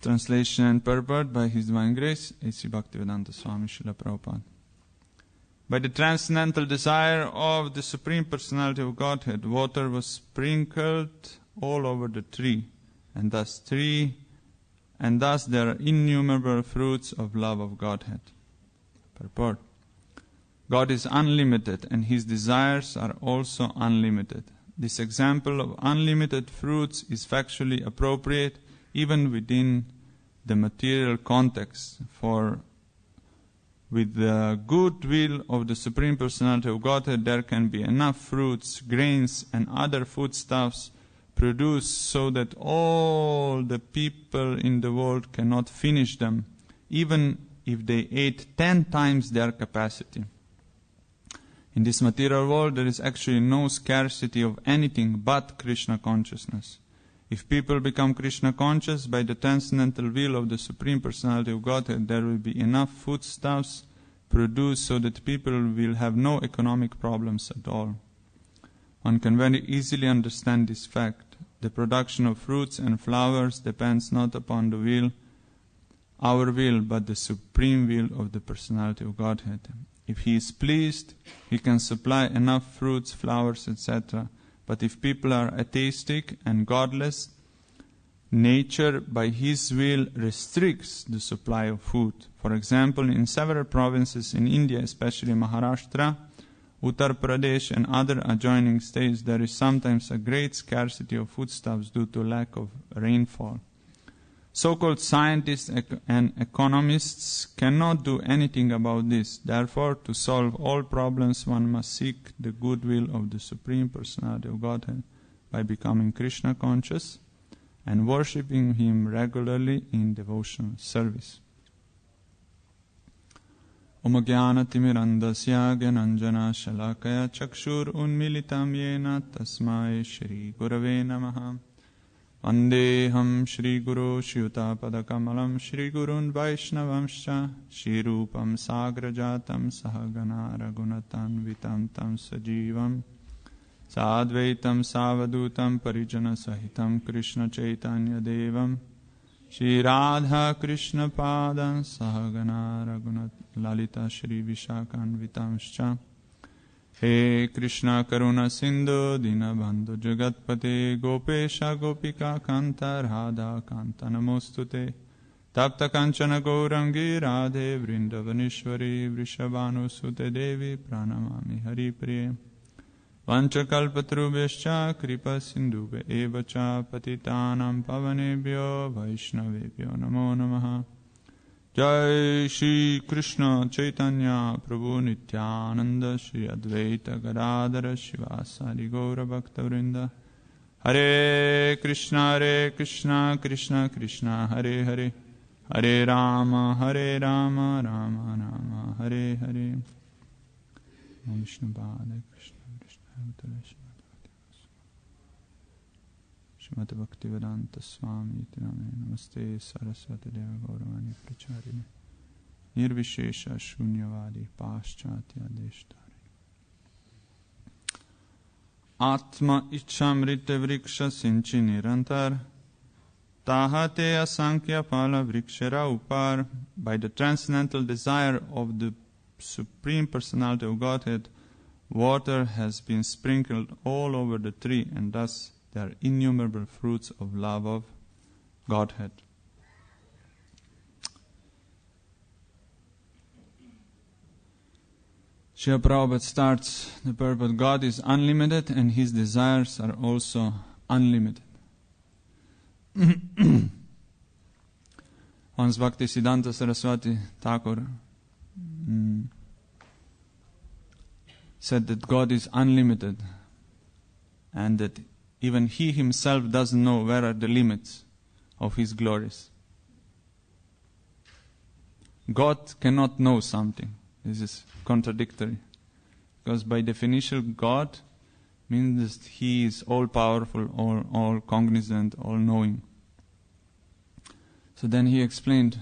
Translation and purport by His Divine Grace, A.C. Bhaktivedanta Swami Srila Prabhupada. By the transcendental desire of the Supreme Personality of Godhead, water was sprinkled all over the tree, and thus there are innumerable fruits of love of Godhead. Purport. God is unlimited, and His desires are also unlimited. This example of unlimited fruits is factually appropriate even within the material context, for with the good will of the Supreme Personality of Godhead, there can be enough fruits, grains, and other foodstuffs produced so that all the people in the world cannot finish them, even if they ate 10 times their capacity. In this material world, there is actually no scarcity of anything but Krishna consciousness. If people become Krishna conscious by the transcendental will of the Supreme Personality of Godhead, there will be enough foodstuffs produced so that people will have no economic problems at all. One can very easily understand this fact. The production of fruits and flowers depends not upon the will, our will, but the supreme will of the Personality of Godhead. If He is pleased, He can supply enough fruits, flowers, etc. But if people are atheistic and godless, nature by His will restricts the supply of food. For example, in several provinces in India, especially Maharashtra, Uttar Pradesh and other adjoining states, there is sometimes a great scarcity of foodstuffs due to lack of rainfall. So-called scientists and economists cannot do anything about this. Therefore, to solve all problems, one must seek the goodwill of the Supreme Personality of Godhead by becoming Krishna conscious and worshipping Him regularly in devotional service. Om Jnana-timirandasya Gyananjana Shalakaya Chakshur Unmilitam Yena Tasmai Shri Gurave Namaha. Vandeham Shri Guru Shyuta Padakamalam Shri Gurun Vaishnavamscha Shri Rupam Sagrajatam Sahagana Raghunatan Vitam Tam Sajivam Sadvaitam Savadutam Parijana Sahitam Krishna Chaitanya Devam Shri Radha Krishna Padan Sahagana Raghunat Lalita Shri Vishakan Vitamscha He Krishna Karuna Sindhu Dinabandhu Jagatpate Gopesha Gopika Kanta Radha Kanta Namostute Tapta Kanchana Gaurangi Radhe Vrindavanishwari Vrishabhanu Sute Devi Pranamami Hari Priye Vanchakalpatrubhyascha Kripa Sindhube Evacha Patitanam Pavanebhyo Vaishnavebhyo Namo Namaha Jai Shri Krishna Chaitanya Prabhu Nityananda Shri Advaita Gadadhara Shivasari Gaura Bhakta Vrinda Hare Krishna Krishna Krishna Hare Hare Hare Rama Rama Rama Hare Hare Om Vishnu Pada Krishna Krishna Srimati Bhaktivedanta Swami iti Name Namaste Saraswati Deva Gauravani Pracharine Nirvishesha Shunyavadi Paschatya Deshtari Atma Ichamrite Vriksha Sinchi Nirantar Tahate Asankhya Pala Vrikshara Upar. By the transcendental desire of the Supreme Personality of Godhead, water has been sprinkled all over the tree, and thus there are innumerable fruits of love of Godhead. Srila Prabhupada starts the purport, God is unlimited and His desires are also unlimited. Once Bhaktisiddhanta Saraswati Thakur said that God is unlimited and that even He Himself doesn't know where are the limits of His glories. God cannot know something. This is contradictory. Because by definition, God means that He is all-powerful, all cognizant, all-knowing. So then he explained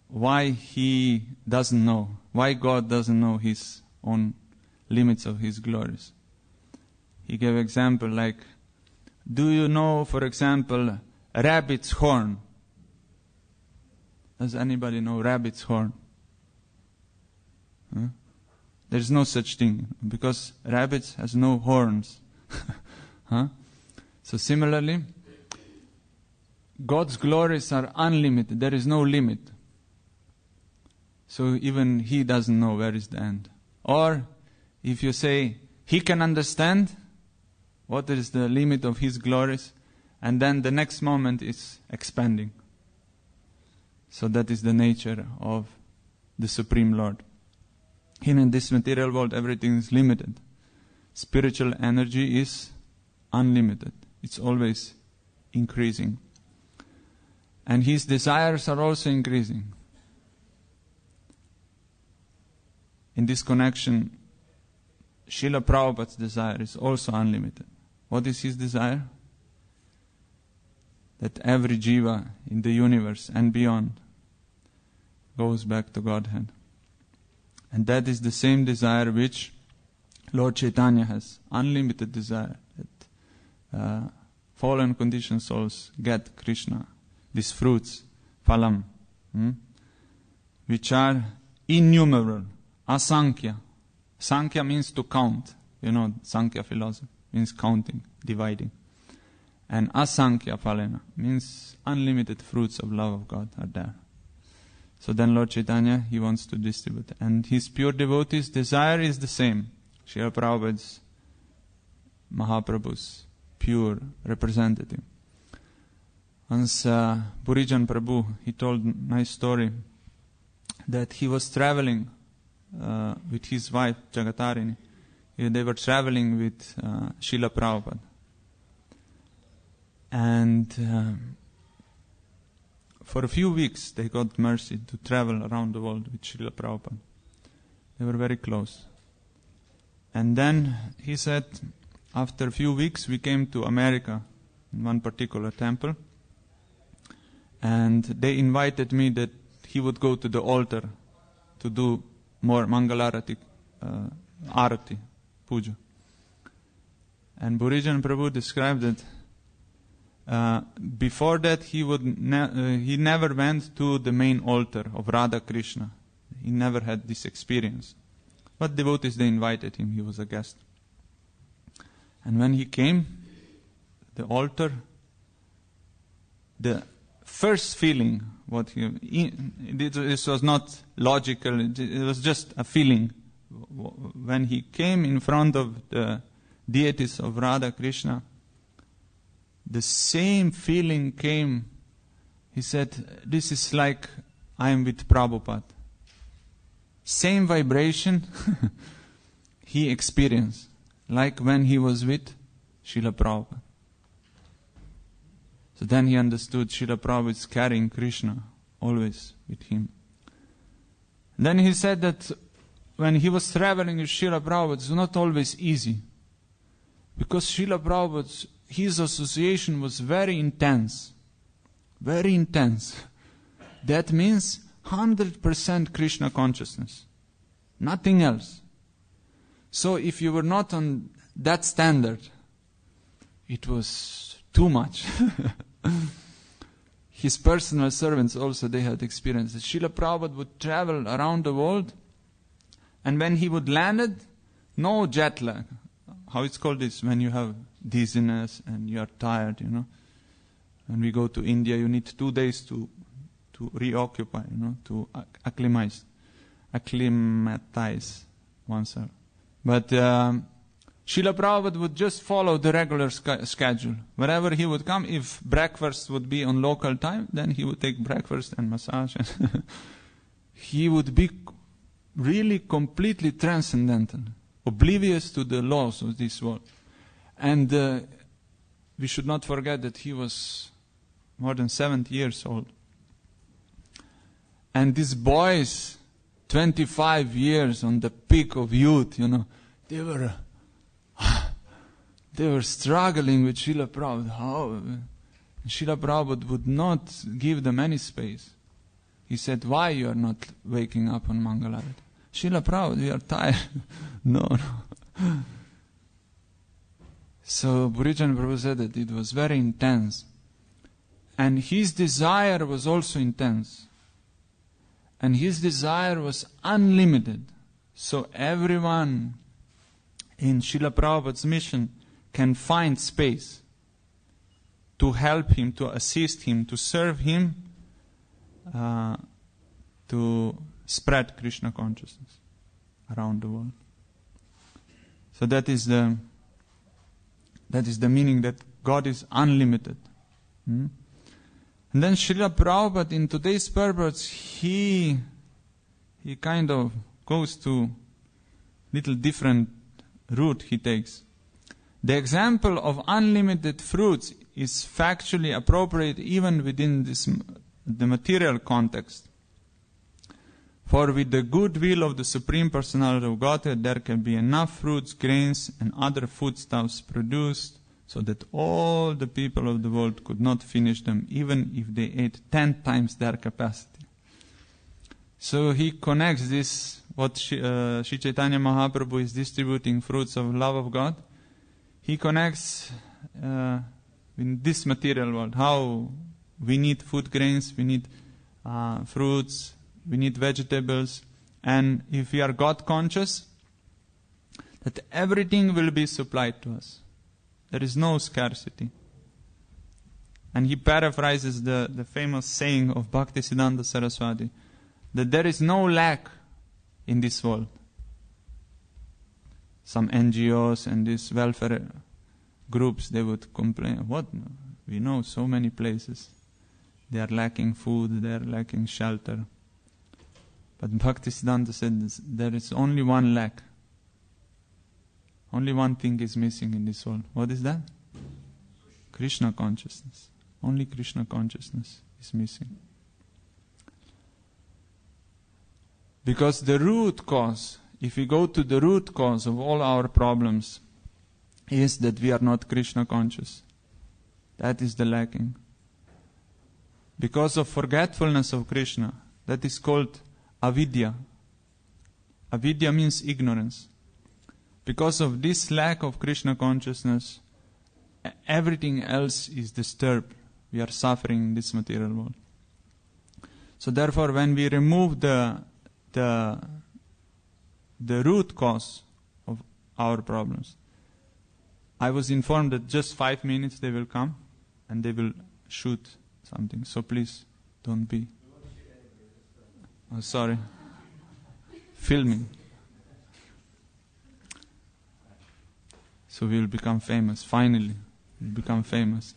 why He doesn't know, why God doesn't know His own limits of His glories. He gave example like, do you know, for example, rabbit's horn. Does anybody know rabbit's horn? Huh? There's no such thing, because rabbits has no horns. Huh? So similarly, God's glories are unlimited. There is no limit. So even He doesn't know where is the end. Or if you say He can understand what is the limit of His glories, and then the next moment is expanding. So that is the nature of the Supreme Lord. In this material world, everything is limited. Spiritual energy is unlimited. It's always increasing. And His desires are also increasing. In this connection, Srila Prabhupada's desire is also unlimited. What is his desire? That every jiva in the universe and beyond goes back to Godhead. And that is the same desire which Lord Chaitanya has. Unlimited desire that fallen conditioned souls get Krishna. These fruits, phalam, which are innumerable. Asankhya. Sankhya means to count. You know, Sankhya philosophy means counting, dividing. And asankhya phalena means unlimited fruits of love of God are there. So then Lord Chaitanya, He wants to distribute. And His pure devotees' desire is the same. Srila Prabhupada's, Mahaprabhu's pure representative. Once Purijan Prabhu, he told a nice story that he was traveling with his wife Jagatarini. They were traveling with Srila Prabhupada. And for a few weeks they got mercy to travel around the world with Srila Prabhupada. They were very close. And then he said, after a few weeks we came to America in one particular temple. And they invited me that he would go to the altar to do more Mangalarati, Arati, Puja. And Purijan Prabhu described that before that he never went to the main altar of Radha Krishna. He never had this experience. But devotees, they invited him, he was a guest. And when he came, the altar, the first feeling, this was not logical, it was just a feeling. When he came in front of the deities of Radha Krishna, the same feeling came. He said, this is like I am with Prabhupada. Same vibration he experienced, like when he was with Srila Prabhupada. So then he understood Srila Prabhupada is carrying Krishna always with him. Then he said that when he was traveling with Srila Prabhupada, it was not always easy. Because Srila Prabhupada, his association was very intense. Very intense. That means 100% Krishna consciousness. Nothing else. So if you were not on that standard, it was too much. His personal servants also, they had experienced it. Srila Prabhupada would travel around the world, and when he would landed, no jet lag. How it's called this, when you have dizziness and you are tired, you know. When we go to India, you need 2 days to reoccupy, you know, to acclimatize oneself. But Srila Prabhupada would just follow the regular schedule. Wherever he would come, if breakfast would be on local time, then he would take breakfast and massage. He would be really completely transcendental, oblivious to the laws of this world. And we should not forget that he was more than 70 years old. And these boys, 25 years on the peak of youth, you know, they were struggling with Srila Prabhupada. How? Srila Prabhupada would not give them any space. He said, why you are not waking up on Mangalarati? Srila Prabhupada, we are tired. No. So Purijan Prabhu said that it was very intense. And his desire was also intense. And his desire was unlimited. So everyone in Srila Prabhupada's mission can find space to help him, to assist him, to serve him, to spread Krishna consciousness around the world. So that is the meaning, that God is unlimited. And then Srila Prabhupada in today's purpose, he kind of goes to little different route he takes. The example of unlimited fruits is factually appropriate even within the material context. For with the goodwill of the Supreme Personality of Godhead, there can be enough fruits, grains, and other foodstuffs produced so that all the people of the world could not finish them, even if they ate 10 times their capacity. So he connects this, what Sri Chaitanya Mahaprabhu is distributing fruits of love of God, he connects in this material world, how we need food grains, we need fruits, we need vegetables, and if we are God conscious, that everything will be supplied to us. There is no scarcity. And he paraphrases the famous saying of Bhaktisiddhanta Saraswati, that there is no lack in this world. Some NGOs and these welfare groups, they would complain, what? We know so many places. They are lacking food, they are lacking shelter. But Bhaktisiddhanta said there is only one lack. Only one thing is missing in this world. What is that? Krishna consciousness. Only Krishna consciousness is missing. Because the root cause, if we go to the root cause of all our problems, is that we are not Krishna conscious. That is the lacking. Because of forgetfulness of Krishna, that is called avidya. Avidya means ignorance. Because of this lack of Krishna consciousness, everything else is disturbed. We are suffering in this material world. So therefore, when we remove the root cause of our problems, I was informed that just 5 minutes they will come and they will shoot something. So please don't be. Oh, sorry. Filming. So we will become famous. Finally, we'll become famous.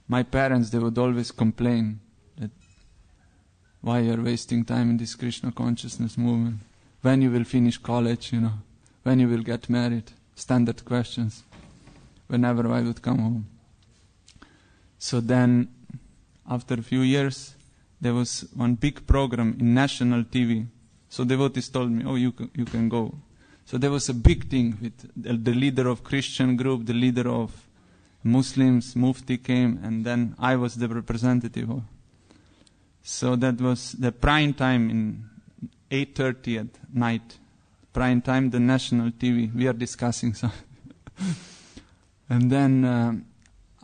My parents, they would always complain that why you're wasting time in this Krishna consciousness movement. When you will finish college, when you will get married. Standard questions. Whenever I would come home. So then, after a few years, there was one big program in national TV. So devotees told me, you can go. So there was a big thing with the leader of Christian group, the leader of Muslims, Mufti came, and then I was the representative. So that was the prime time in 8:30 at night. Prime time, the national TV. We are discussing something. And then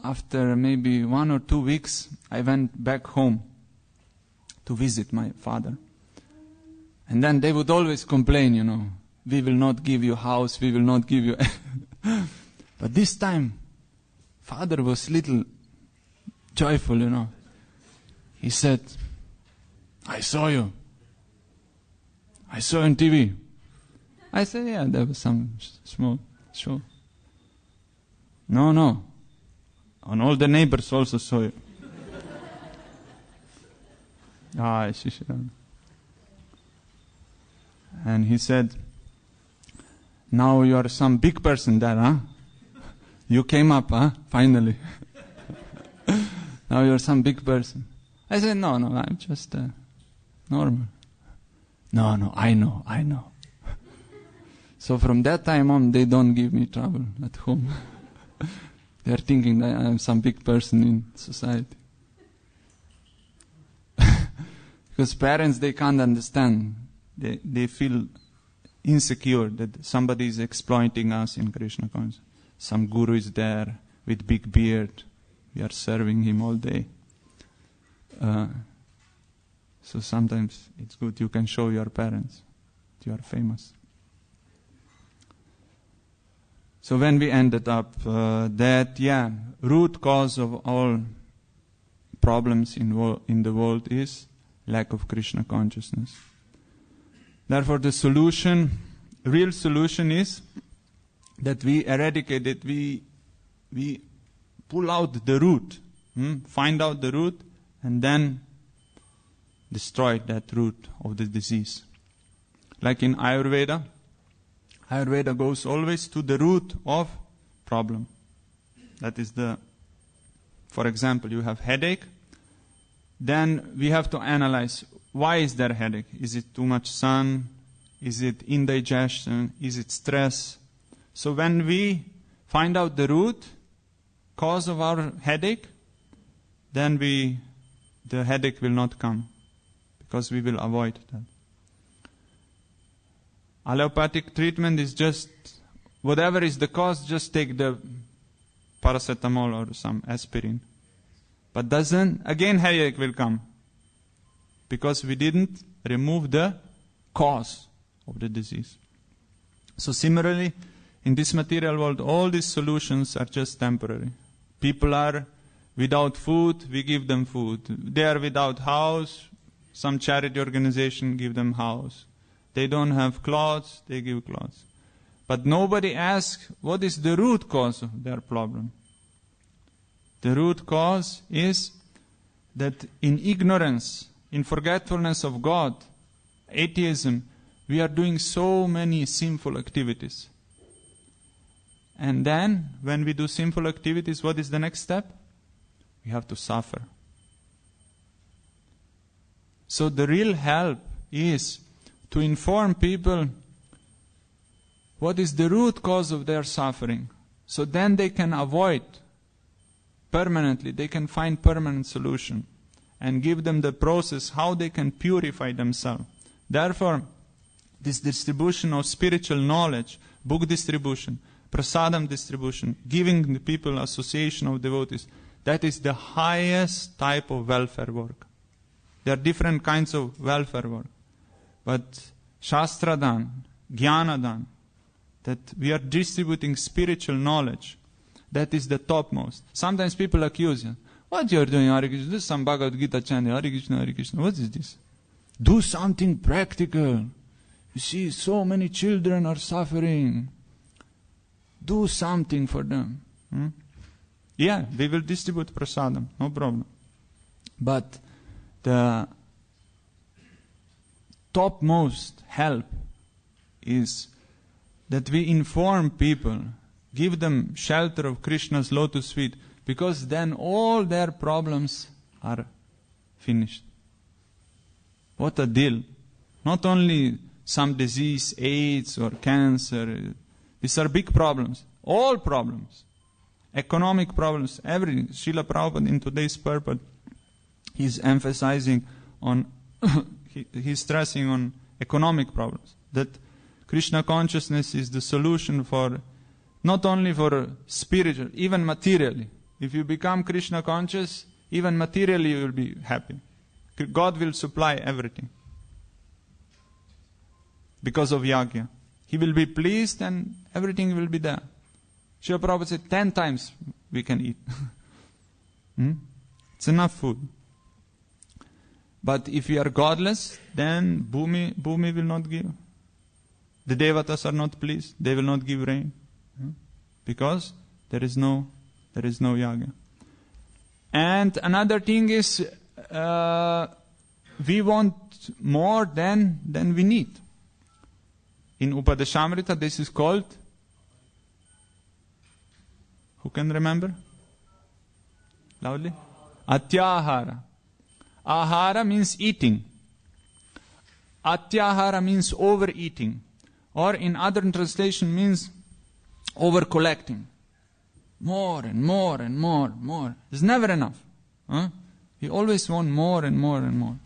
after maybe 1 or 2 weeks, I went back home to visit my father. And then they would always complain, we will not give you house, we will not give you... But this time, father was little joyful, He said, I saw you. I saw you on TV. I said, yeah, there was some small show. No. And all the neighbors also saw you. And he said, now you are some big person there, huh? You came up, huh? Finally. Now you are some big person. I said, no, I'm just normal. No, I know. So from that time on, they don't give me trouble at home. They are thinking that I am some big person in society. Because parents, they can't understand. They feel insecure that somebody is exploiting us in Krishna consciousness. some guru is there with big beard. We are serving him all day. So sometimes it's good you can show your parents that you are famous. So when we ended up root cause of all problems in the world is lack of Krishna consciousness. Therefore the real solution is that we eradicate it, we pull out the root, find out the root and then destroy that root of the disease. Like in Ayurveda goes always to the root of problem. That is for example, you have headache, then we have to analyze why is there headache? Is it too much sun? Is it indigestion? Is it stress? So when we find out the root cause of our headache, then the headache will not come, because we will avoid that. Allopathic treatment is just, whatever is the cause, just take the paracetamol or some aspirin. But again headache will come, because we didn't remove the cause of the disease. So similarly, in this material world, all these solutions are just temporary. People are without food, we give them food. They are without house, some charity organization give them house. They don't have clothes, they give clothes. But nobody asks what is the root cause of their problem. The root cause is that in ignorance, in forgetfulness of God, atheism, we are doing so many sinful activities. And then, when we do sinful activities, what is the next step? We have to suffer. So the real help is to inform people what is the root cause of their suffering. So then they can avoid permanently, they can find permanent solution and give them the process how they can purify themselves. Therefore, this distribution of spiritual knowledge, book distribution, prasadam distribution, giving the people association of devotees, that is the highest type of welfare work. There are different kinds of welfare work. But Shastradan, Jnanadan, that we are distributing spiritual knowledge, that is the topmost. Sometimes people accuse you. What you are doing, Hare Krishna? This is some Bhagavad Gita chanting, Hare Krishna, Hare Krishna. What is this? Do something practical. You see, so many children are suffering. Do something for them. Yeah, we will distribute prasadam, no problem. But the topmost help is that we inform people, give them shelter of Krishna's lotus feet, because then all their problems are finished. What a deal. Not only some disease, AIDS or cancer, these are big problems. All problems. Economic problems, everything. Srila Prabhupada in today's purport, he's emphasizing on, he's stressing on economic problems. That Krishna consciousness is the solution for, not only for spiritual, even materially. If you become Krishna conscious, even materially you will be happy. God will supply everything. Because of yajna. He will be pleased and everything will be there. Srila Prabhupada said 10 times we can eat. It's enough food. But if we are godless, then Bhumi will not give. The Devatas are not pleased. They will not give rain. Because there is no yajna. And another thing is, we want more than we need. In Upadeshamrita, this is called, who can remember? Loudly? Atyahara. Ahara means eating. Atyahara means overeating. Or in other translation means over-collecting. More and more and more. It's never enough. You always want more and more and more.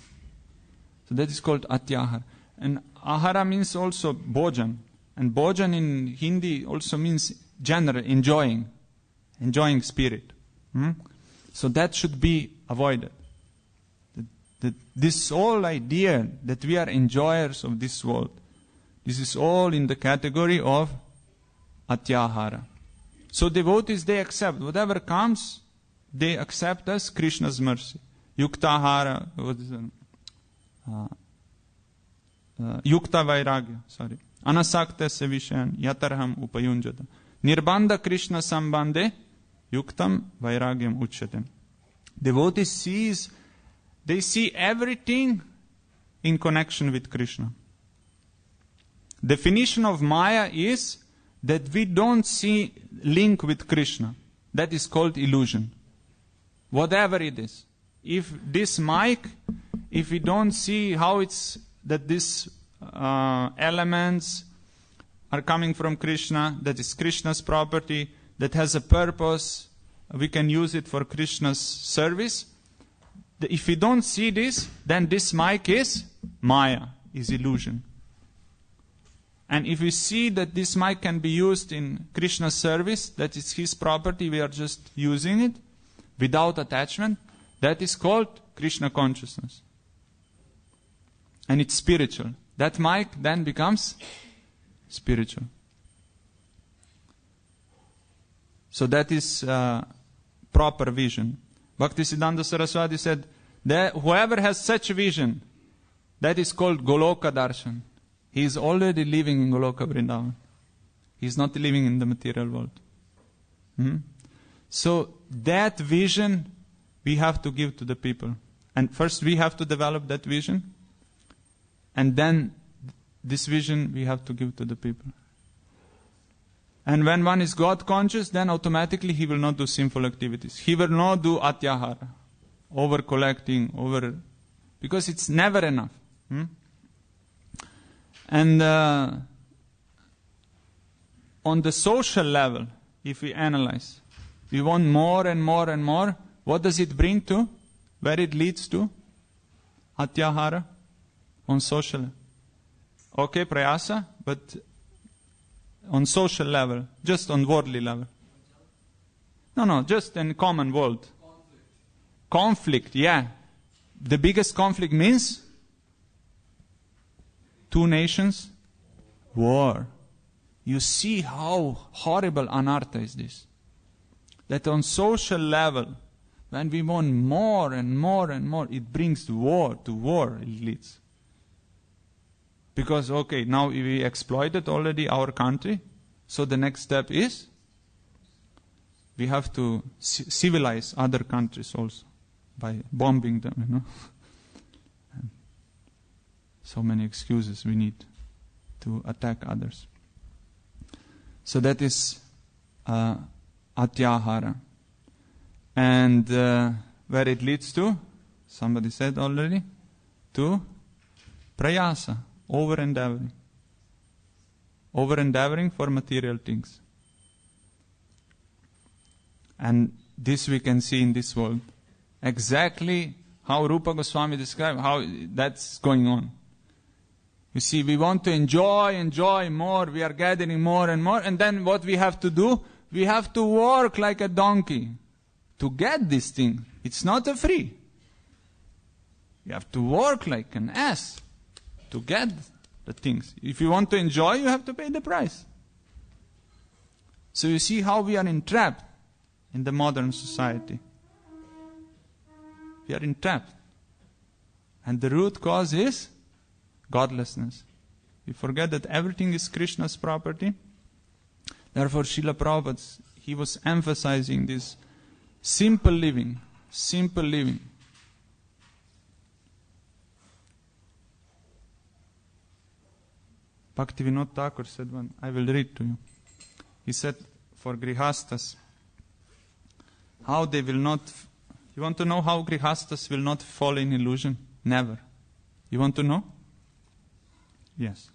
So that is called atyahara. And ahara means also bhojan. And bhojan in Hindi also means general enjoying spirit. So that should be avoided. This whole idea that we are enjoyers of this world, this is all in the category of atyahara. So devotees, they accept whatever comes, they accept as Krishna's mercy. Yuktahara, what is it? Yukta vairagya, sorry. Anasakta sevishan yatarham upayunjata. Nirbandha Krishna sambande yuktam vairagyam uchyatem. Devotees they see everything in connection with Krishna. Definition of Maya is that we don't see link with Krishna. That is called illusion. Whatever it is. If this mic, if we don't see how it's that these elements are coming from Krishna, that is Krishna's property, that has a purpose, we can use it for Krishna's service. If we don't see this, then this mic is Maya, is illusion. And if we see that this mic can be used in Krishna's service, that is his property, we are just using it without attachment, that is called Krishna consciousness. And it's spiritual. That mic then becomes spiritual. So that is proper vision. Bhaktisiddhanta Saraswati said that whoever has such a vision, that is called Goloka Darshan. He is already living in Goloka Vrindavan. He is not living in the material world. So that vision we have to give to the people. And first we have to develop that vision. And then this vision we have to give to the people. And when one is God conscious, then automatically he will not do sinful activities. He will not do atyahara, over collecting, because it's never enough. And on the social level, if we analyze, we want more and more and more. What does it bring to? Where it leads to? Atyahara. On social. Okay, prayasa, but on social level, just on worldly level. No, just in common world. Conflict, yeah. The biggest conflict means two nations, war. You see how horrible anartha is this. That on social level, when we want more and more and more, it brings to war it leads. Because, okay, now we exploited already our country, so the next step is we have to civilize other countries also by bombing them, And so many excuses we need to attack others. So that is atyahara. And where it leads to, somebody said already, to prayasa. Over-endeavoring for material things. And this we can see in this world. Exactly how Rupa Goswami described, how that's going on. You see, we want to enjoy more, we are gathering more, and then what we have to do? We have to work like a donkey to get this thing. It's not a free. You have to work like an ass to get the things. If you want to enjoy, you have to pay the price. So you see how we are entrapped in the modern society. We are entrapped. And the root cause is godlessness. We forget that everything is Krishna's property. Therefore, Srila Prabhupada, he was emphasizing this simple living. Simple living. Bhaktivinoda Thakur said one, I will read to you. He said, for Grihastas, how they will not, you want to know how Grihastas will not fall in illusion? Never. You want to know? Yes.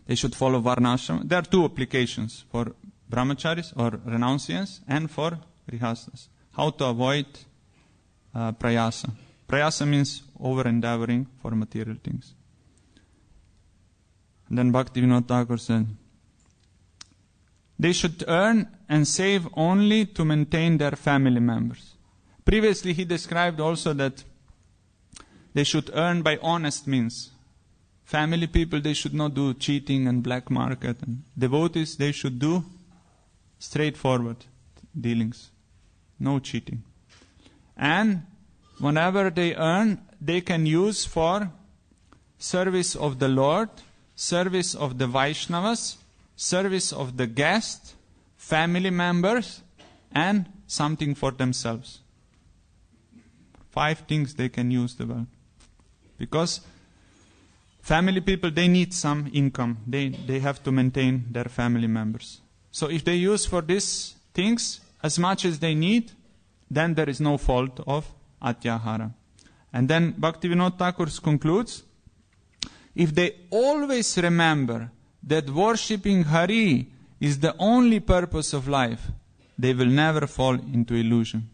They should follow Varnashram. There are two applications for brahmacharis or renunciants and for grihasthas. How to avoid prayasa. Prayasa means over-endeavoring for material things. And then Bhaktivinoda Thakur said, they should earn and save only to maintain their family members. Previously he described also that they should earn by honest means. Family people, they should not do cheating and black market. And devotees, they should do straightforward dealings. No cheating. And whenever they earn, they can use for service of the Lord, service of the Vaishnavas, service of the guest, family members, and something for themselves. 5 things they can use the wealth. Because family people, they need some income. They have to maintain their family members. So if they use for these things as much as they need, then there is no fault of atyahara. And then Bhaktivinoda Thakur concludes, if they always remember that worshipping Hari is the only purpose of life, they will never fall into illusion.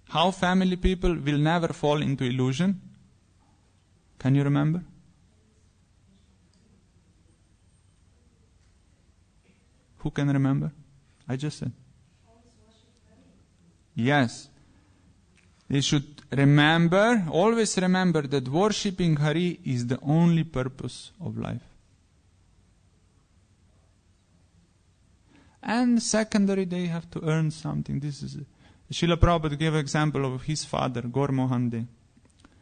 How family people will never fall into illusion? Can you remember? Who can remember? I just said. Yes. They should remember, always remember that worshipping Hari is the only purpose of life. And secondary, they have to earn something. This is Srila Prabhupada gave an example of his father, Gaur Mohan De.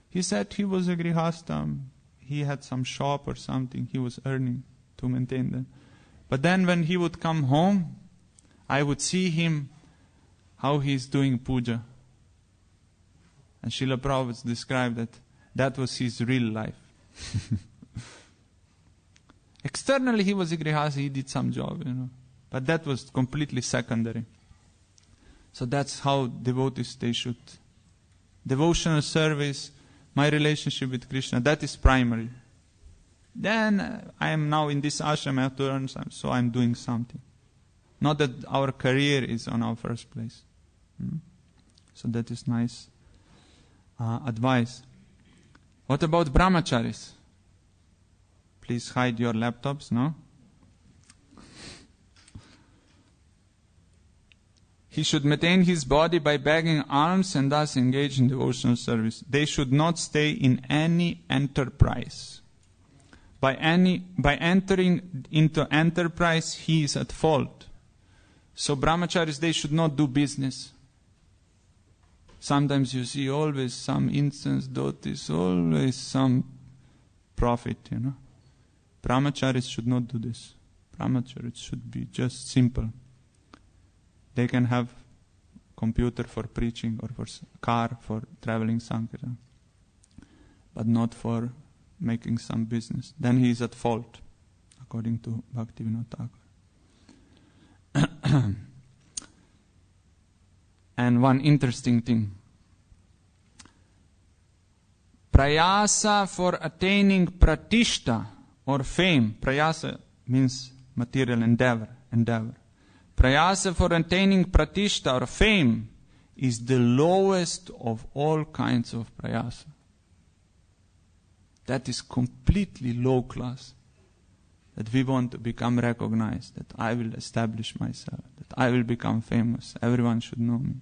He said he was a grihastha. He had some shop or something. He was earning to maintain that. But then when he would come home, I would see him how he is doing puja. And Srila Prabhupada described that was his real life. Externally he was a grihastha, he did some job, but that was completely secondary. So that's how devotees, they should. Devotional service, my relationship with Krishna, that is primary. Then I am now in this ashram, I have to earn something, so I am doing something. Not that our career is on our first place. So that is nice advice. What about brahmacharis? Please hide your laptops, no? He should maintain his body by begging alms and thus engage in devotional service. They should not stay in any enterprise. By entering into enterprise, he is at fault. So brahmacharis, they should not do business. Sometimes you see always some incense, devotees, always some profit, Brahmacharis should not do this. Brahmacharis should be just simple. They can have computer for preaching or for car for traveling Sankirtan, but not for making some business. Then he is at fault, according to Bhaktivinoda Thakur. And one interesting thing. Prayasa for attaining pratishta or fame. Prayasa means material endeavor. Prayasa for attaining pratishta or fame is the lowest of all kinds of prayasa. That is completely low class. That we want to become recognized, that I will establish myself, that I will become famous, everyone should know me.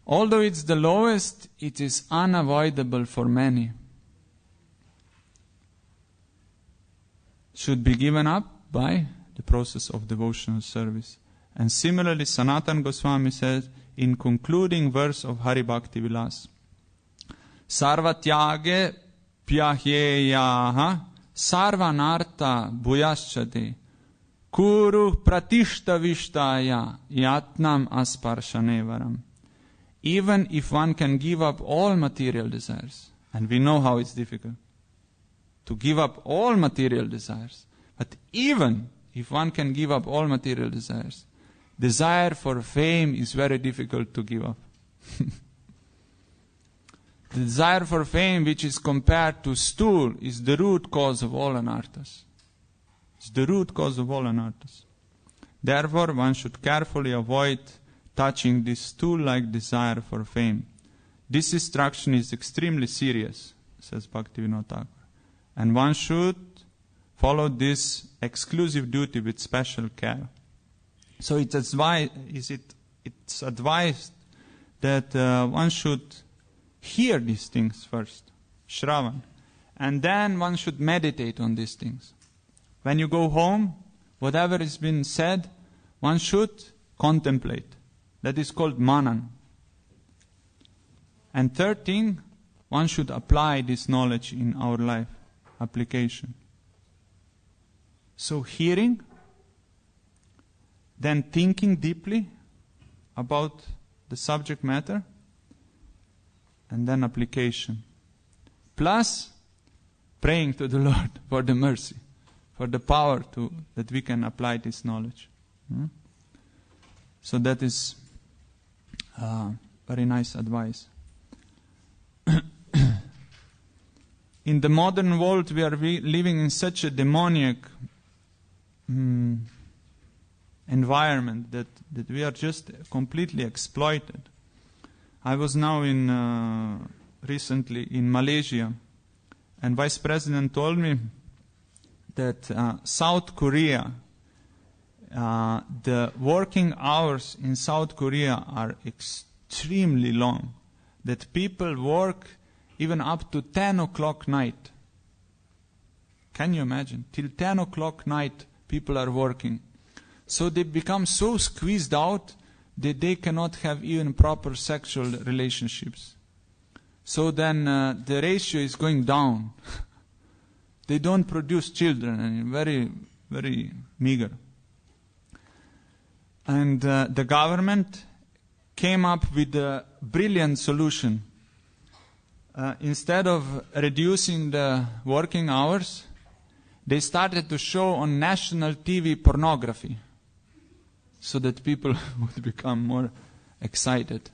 Although it's the lowest, it is unavoidable for many. Should be given up by the process of devotional service. And similarly, Sanatana Goswami says in concluding verse of Hari Bhakti Vilas, Sarvatyage pyahyeyaha sarvanartha bhuyaschate kuru pratishta vishtaya yatnam asparshanevaram. Even if one can give up all material desires, and we know how it's difficult to give up all material desires, but even if one can give up all material desires, desire for fame is very difficult to give up. The desire for fame, which is compared to stool, is the root cause of all anarthas. It's the root cause of all anarthas. Therefore, one should carefully avoid touching this tool-like desire for fame. This distraction is extremely serious, says Bhaktivinoda Thakur, and one should follow this exclusive duty with special care. So it's advised that one should hear these things first, Shravan, and then one should meditate on these things. When you go home, whatever has been said, one should contemplate. That is called manan. And third thing, one should apply this knowledge in our life, application. So hearing, then thinking deeply about the subject matter, and then application. Plus, praying to the Lord for the mercy, for the power that we can apply this knowledge. So that is very nice advice. In the modern world, we are living in such a demoniac environment that we are just completely exploited. I was now recently in Malaysia, and Vice President told me that South Korea, the working hours in South Korea are extremely long. That people work even up to 10 o'clock night. Can you imagine? Till 10 o'clock night people are working. So they become so squeezed out that they cannot have even proper sexual relationships. So then the ratio is going down. They don't produce children, and very, very meager. And the government came up with a brilliant solution. Instead of reducing the working hours, they started to show on national TV pornography, so that people would become more excited.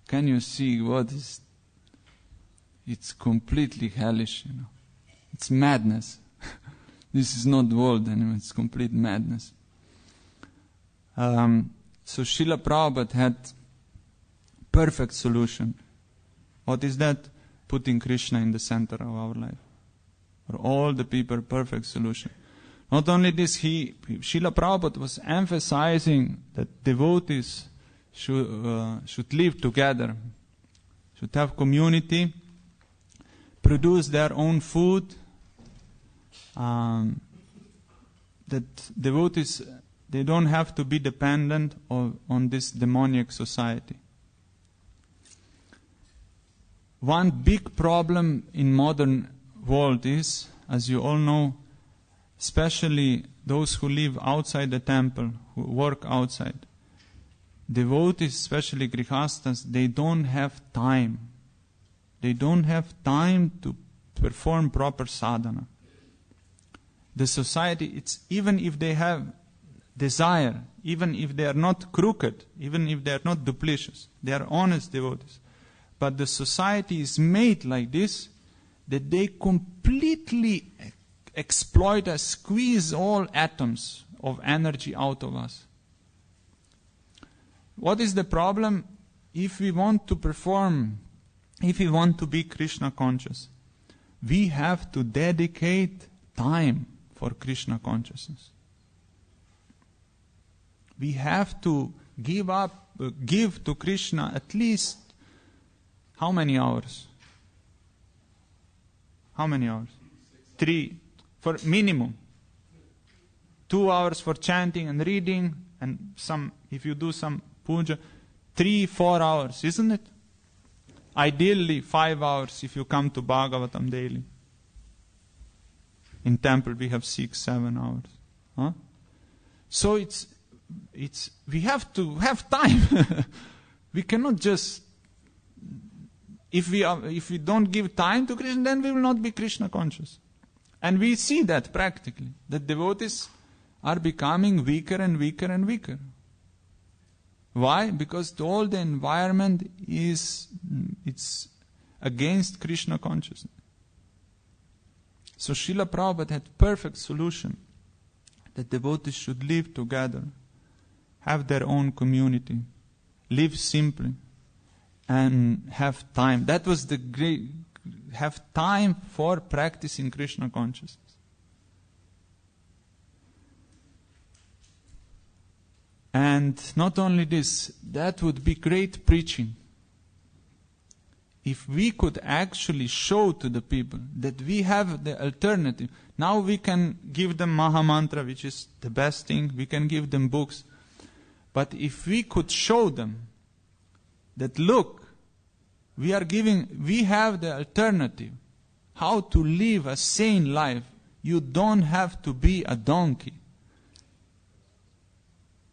Can you see what is? It's completely hellish, you know. It's madness. This is not world anymore, it's complete madness. So Srila Prabhupada had perfect solution. What is that? Putting Krishna in the center of our life. For all the people, perfect solution. Not only this, Srila Prabhupada was emphasizing that devotees should live together, should have community, produce their own food, that devotees, they don't have to be dependent on this demoniac society. One big problem in modern world is, as you all know, especially those who live outside the temple, who work outside. Devotees, especially grihastas, they don't have time. They don't have time to perform proper sadhana. The society, it's even if they have desire, even if they are not crooked, even if they are not duplicitous, they are honest devotees. But the society is made like this, that they completely exploit us, squeeze all atoms of energy out of us. What is the problem? If we want to perform, if we want to be Krishna conscious, we have to dedicate time for Krishna consciousness. We have to give to Krishna at least how many hours? How many hours? 3 for minimum. 2 hours for chanting and reading, and some, if you do some puja, 3-4 hours, isn't it? Ideally 5 hours if you come to Bhagavatam daily. In temple we have 6-7 hours. Huh? So it's we have to have time. We cannot just, if we don't give time to Krishna, then we will not be Krishna conscious. And we see that practically. The devotees are becoming weaker and weaker and weaker. Why? Because all the environment it's against Krishna consciousness. So Srila Prabhupada had perfect solution that devotees should live together, have their own community, live simply, and have time. That was the great, have time for practicing Krishna consciousness. And not only this, that would be great preaching. If we could actually show to the people that we have the alternative. Now we can give them Maha Mantra, which is the best thing. We can give them books. But if we could show them that, look, we have the alternative. How to live a sane life. You don't have to be a donkey.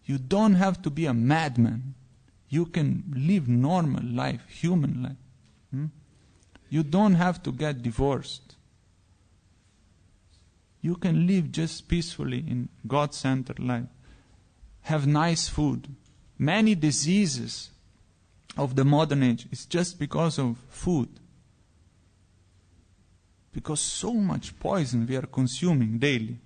You don't have to be a madman. You can live normal life, human life. You don't have to get divorced. You can live just peacefully in God-centered life. Have nice food. Many diseases of the modern age is just because of food. Because so much poison we are consuming daily.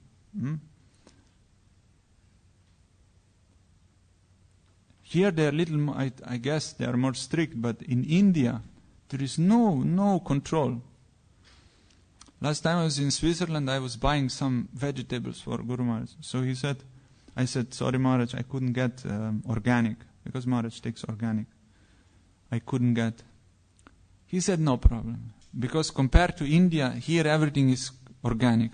Here they are little, I guess they are more strict, but in India, there is no control. Last time I was in Switzerland, I was buying some vegetables for Guru Maharaj. So I said, sorry Maharaj, I couldn't get organic, because Maharaj takes organic. I couldn't get. He said, no problem. Because compared to India, here everything is organic.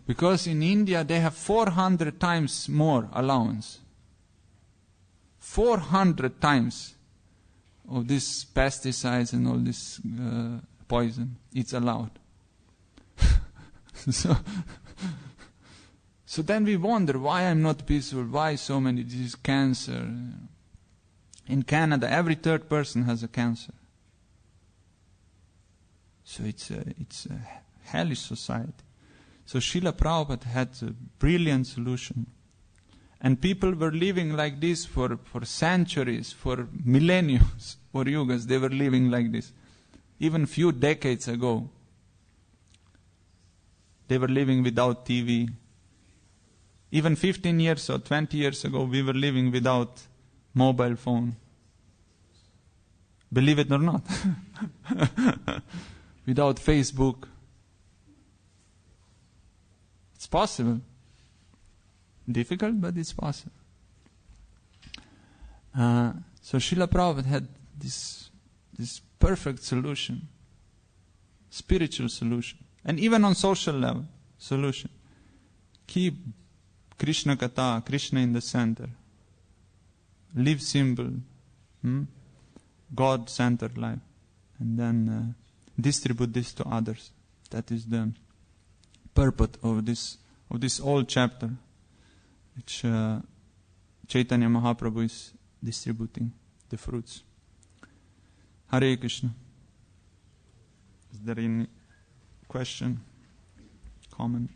Because in India, they have 400 times more allowance. 400 times of these pesticides and all this poison. It's allowed. So then we wonder why I'm not peaceful, why so many diseases, cancer. In Canada, every third person has a cancer. So it's a hellish society. So Srila Prabhupada had a brilliant solution. And people were living like this for centuries, for millennia, for yugas. They were living like this. Even few decades ago, they were living without TV. Even 15 years or 20 years ago, we were living without mobile phone. Believe it or not. Without Facebook. It's possible. Difficult, but it's possible. So Srila Prabhupada had this perfect solution. Spiritual solution. And even on social level, solution. Keep Krishna Katha, Krishna in the center. Live simple. God-centered life. And then distribute this to others. That is the purport of this whole chapter, which Chaitanya Mahaprabhu is distributing the fruits. Hare Krishna. Is there any question, comment?